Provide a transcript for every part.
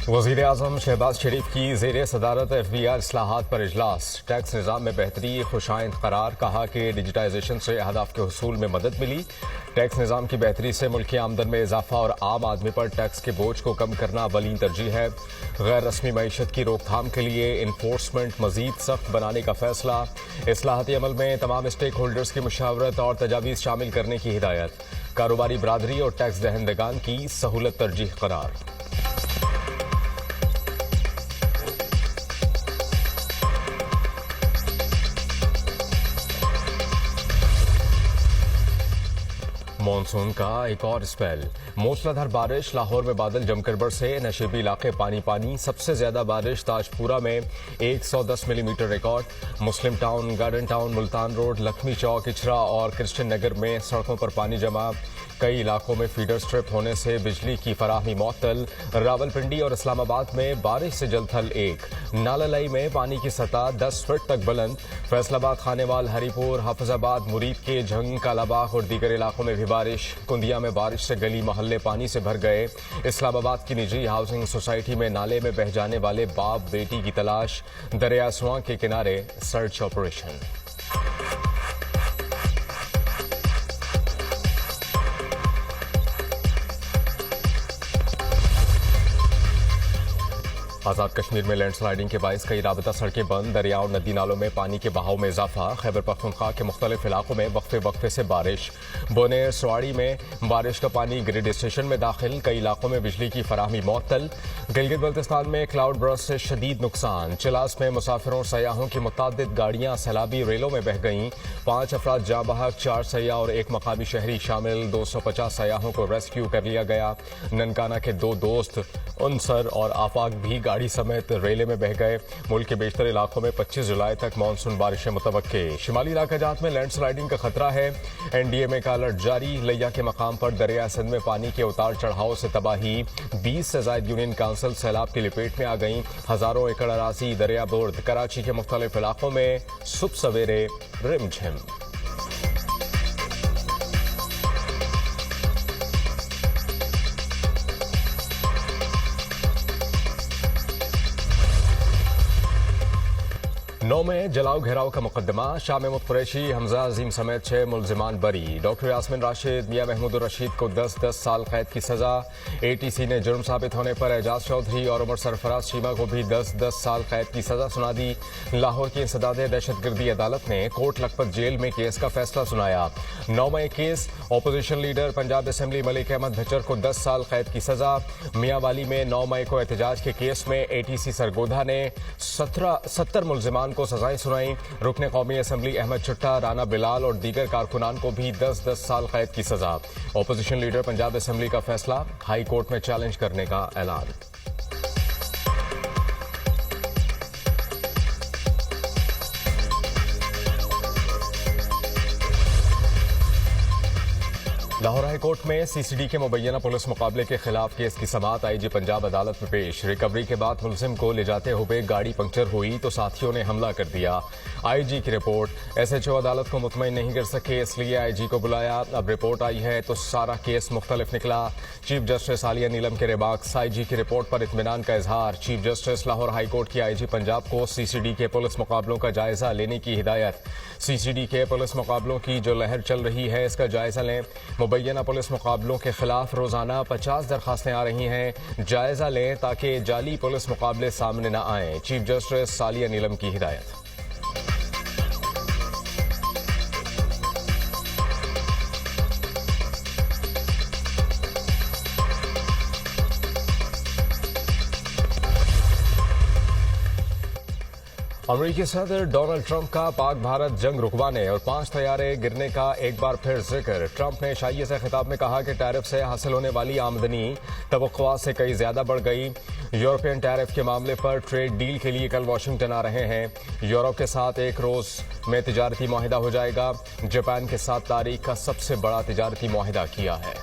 वज़ीर आज़म शहबाज शरीफ की ज़ेर सदारत FBI इस्लाहात पर इजलास। टैक्स निज़ाम में बेहतरी खुशाइंद करार। कहा कि डिजिटाइजेशन से अहदाफ के हुसूल में मदद मिली। टैक्स निज़ाम की बेहतरी से मुल्क की आमदन में इजाफा और आम आदमी पर टैक्स के बोझ को कम करना अवलीन तरजीह है। गैर रस्मी मईशत की रोकथाम के लिए इन्फोर्समेंट मजीद सख्त बनाने का फैसला। इस्लाहाती अमल में तमाम स्टेक होल्डर्स की मुशावरत और तजावीज़ शामिल करने की हिदायत। कारोबारी बरादरी और टैक्स दहंदगान की सहूलत तरजीह करार। मॉनसून का एक और स्पेल। मूसलाधार बारिश। लाहौर में बादल जमकर बरसे। नशीबी इलाके पानी पानी। सबसे ज्यादा बारिश ताजपुरा में 110 मिलीमीटर रिकॉर्ड। मुस्लिम टाउन, गार्डन टाउन, मुल्तान रोड, लखमी चौक, इचरा और क्रिश्चियन नगर में सड़कों पर पानी जमा। कई इलाकों में फीडर स्ट्रिप होने से बिजली की फराहमी मुअत्तल। रावलपिंडी और इस्लामाबाद में बारिश से जलथल 1। नालालाई में पानी की सतह 10 फीट तक बुलंद। फैसलाबाद, खानेवाल, हरीपुर, हाफिजाबाद, मुरीद के झंग, कालाबाग और दीगर इलाकों में भी बारिश। कुंदिया में बारिश से गली मोहल्ले पानी से भर गए। इस्लामाबाद की निजी हाउसिंग सोसाइटी में नाले में बह जाने वाले बाप बेटी की तलाश। दरिया सुआ के किनारे सर्च ऑपरेशन। आजाद कश्मीर में लैंडस्लाइडिंग के बायस कई राबता सड़कें बंद। दरिया और नदी नालों में पानी के बहाव में इजाफा। खैबर पख्तूनख्वा के मुख्तलिफ इलाकों में वक्फे वक्फे से बारिश। बोनेर सवाड़ी में बारिश का पानी ग्रिड स्टेशन में दाखिल। कई इलाकों में बिजली की फराहमी मुअत्तल। गिलगित बल्तिस्तान में क्लाउड बर्स्ट से शदीद नुकसान। चिलास में मुसाफिरों और सयाहों की मुतअद्दिद गाड़ियां सैलाबी रेलों में बह गईं। 5 अफराद जाँ बहक, 4 सयाह और 1 मकामी शहरी शामिल। 250 सयाहों को रेस्क्यू कर लिया गया। ननकाना के 2 दोस्त उनसर और आफाक भी गाड़ी समेत रेले में बह गए। मुल्क के बेशतर इलाकों में 25 जुलाई तक मानसून बारिशें मुतवक्के। शिमाली इलाका जात में लैंडस्लाइडिंग का खतरा है। NDMA का अलर्ट जारी। लिया के मकाम पर दरिया सिंध में पानी के उतार चढ़ाव से तबाही। 20 से ज्यादा यूनियन काउंसिल सैलाब की लपेट में आ गई। हजारों एकड़ अराजी दरिया बोर्द। कराची के मुख्तलिफ इलाकों में सुबह सवेरे रिमझिम। नौ में जलाओ घेराव का मुकदमा। शाह महमूद कुरैशी, हमजा अजीम समेत 6 मुलजिमान बरी। डॉक्टर यास्मिन राशिद, मियां महमूद रशीद को 10-10 साल कैद की सजा। ATC ने जुर्म साबित होने पर एजाज चौधरी और उमर सरफराज शीमा को भी 10-10 साल कैद की सजा सुना दी। लाहौर की इंसदाद दहशतगर्दी अदालत ने कोट लखपत जेल में केस का फैसला सुनाया। 9 में case. Opposition leader Punjab assembly Malik Ahmad Bhachar को 10 साल कैद की सजा। मियांवाली में 9 मई को एहतजाज के केस में ATC सरगोधा ने 70 मुलजिमान को सजाएं सुनाई। रुकने कौमी असेंबली अहमद चुट्टा, राना बिलाल और दीगर कारकुनान को भी 10-10 साल कैद की सजा। अपोजिशन लीडर पंजाब असेंबली का फैसला हाई कोर्ट में चैलेंज करने का ऐलान। लाहौर हाई कोर्ट में CCD के मुबैना पुलिस मुकाबले के खिलाफ केस की समाअत IG पंजाब अदालत में पेश। रिकवरी के बाद मुलजिम को ले जाते हुए गाड़ी पंक्चर हुई तो साथियों ने हमला कर दिया। IG की रिपोर्ट। SHO अदालत को मुतमईन नहीं कर सके, इसलिए IG को बुलाया। अब रिपोर्ट आई है तो सारा केस मुख्तलिफ निकला। चीफ जस्टिस आलिया नीलम के रिमार्क्स। IG की रिपोर्ट पर इत्मीनान का इजहार। Chief justice Lahore high court की IG पंजाब को CCD के पुलिस मुकाबलों का जायजा लेने की हिदायत। CCD के पुलिस मुकाबलों की जो लहर चल रही है इसका जायजा लें। मुबैना पुलिस मुकाबलों के खिलाफ रोजाना 50 दरखास्तें आ रही हैं। जायजा लें ताकि जाली पुलिस मुकाबले सामने न आए। चीफ जस्टिस आलिया नीलम की हिदायत। अमेरिकी सदर डोनाल्ड ट्रंप का पाक भारत जंग रुकवाने और 5 तैयारे गिरने का एक बार फिर जिक्र। ट्रंप ने शाइये से खिताब में कहा कि टैरिफ से हासिल होने वाली आमदनी तवक्कुआत से कई ज्यादा बढ़ गई। यूरोपियन टैरिफ के मामले पर ट्रेड डील के लिए कल वाशिंगटन आ रहे हैं। यूरोप के साथ एक रोज में तिजारती मुआहिदा हो जाएगा। जापान के साथ तारीख का सबसे बड़ा तिजारती मुआहिदा किया है।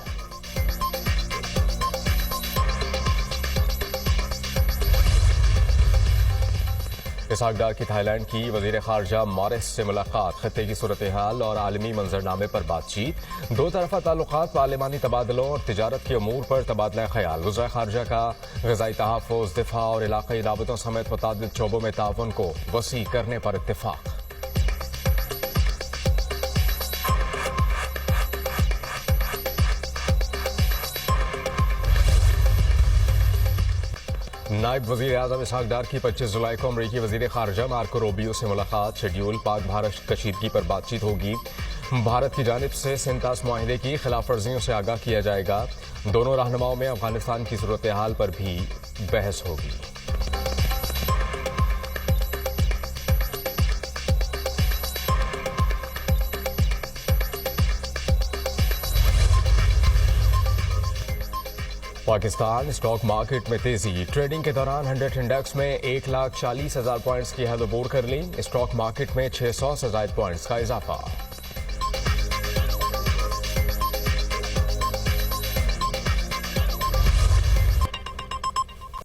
इसहाक डार की थाईलैंड की वजीर खारजा मॉरिस से मुलाकात, खत्ते की सूरत हाल और आलमी मंजरनामे पर बातचीत। दो तरफा ताल्लुकात, पार्लिमानी तबादलों और तिजारत के अमूर पर तबादला ख्याल। वज़ीर खारजा का ग़ज़ाई तहफ़्फ़ुज़, दिफ़ा और इलाक़ाई राबतों समेत मुतादिद शोबों में ताउन को वसी करने पर इत्तिफ़ाक़। नायब वज़ीर आज़म इसहाक डार की 25 जुलाई को अमरीकी वज़ीर खारजा मार्को रूबियो से मुलाकात। शेड्यूल पाक भारत कशीदगी पर बातचीत होगी। भारत की जानिब से सिंतास मुआहिदे की खिलाफ वर्जियों से आगाह किया जाएगा। दोनों रहनुमाओं में अफगानिस्तान की सूरत हाल पर भी बहस होगी। पाकिस्तान स्टॉक मार्केट में तेजी। ट्रेडिंग के दौरान 100 इंडेक्स में 1,40,000 पॉइंट्स की हद अबूर कर ली। स्टॉक मार्केट में 600 से ज़ायद पॉइंट्स का इजाफा।